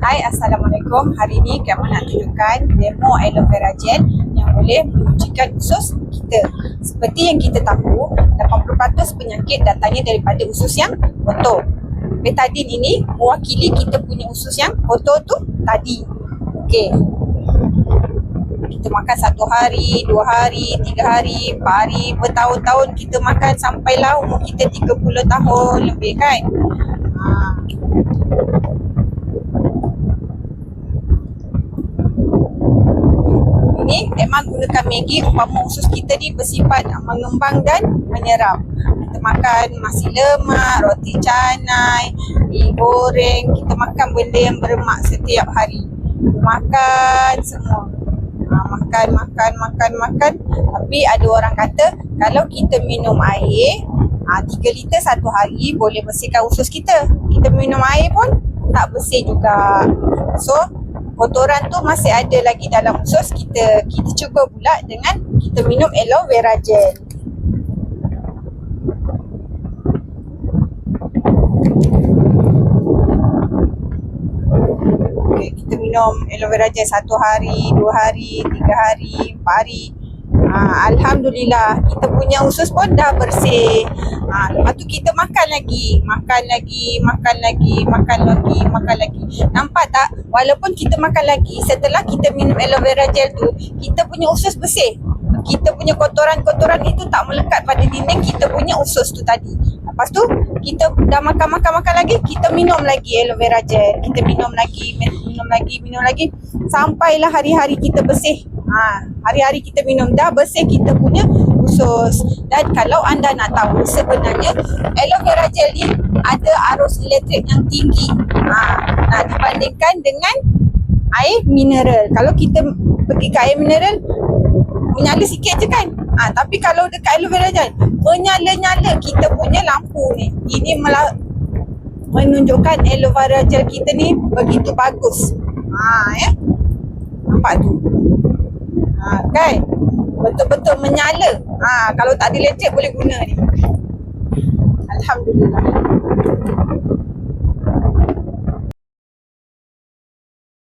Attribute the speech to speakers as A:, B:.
A: Hai, Assalamualaikum. Hari ni kami nak tunjukkan demo aloe vera gel yang boleh menyucikan usus kita. Seperti yang kita tahu, 80% penyakit datangnya daripada usus yang kotor. Betadine ini mewakili kita punya usus yang kotor tu tadi. Okey. Kita makan 1 hari, 2 hari, 3 hari, 4 hari, bertahun-tahun kita makan sampailah umur kita 30 tahun lebih kan. Ini memang gunakan Maggi umpama usus kita ni bersifat mengembang dan menyerap. Kita makan nasi lemak, roti canai, mi goreng, kita makan benda yang berlemak setiap hari. Makan semua. Makan. Tapi ada orang kata kalau kita minum air 3 liter 1 hari boleh bersihkan usus kita. Kita minum air pun tak bersih juga. So kotoran tu masih ada lagi dalam usus kita. Kita cuba pula dengan kita minum aloe vera gel. Okay, kita minum aloe vera gel 1 hari, 2 hari, 3 hari, 4 hari. Alhamdulillah kita punya usus pun dah bersih. Lepas tu kita makan lagi. Nampak tak? Walaupun kita makan lagi, setelah kita minum aloe vera gel tu, kita punya usus bersih. Kita punya kotoran-kotoran itu tak melekat pada dinding kita punya usus tu tadi. Lepas tu kita dah makan lagi, kita minum lagi aloe vera gel. Kita minum lagi sampailah hari-hari kita bersih. Hari-hari kita minum dah bersih kita punya usus. Dan kalau anda nak tahu, sebenarnya aloe vera gel ni ada arus elektrik yang tinggi dibandingkan dengan air mineral. Kalau kita pergi ke air mineral, menyala sikit je kan. Tapi kalau dekat aloe vera gel, menyala-nyala kita punya lampu ni. Ini menunjukkan aloe vera gel kita ni begitu bagus. Nampak tu? Kan? Betul-betul menyala. Kalau tak ada elektrik boleh guna ni. Alhamdulillah.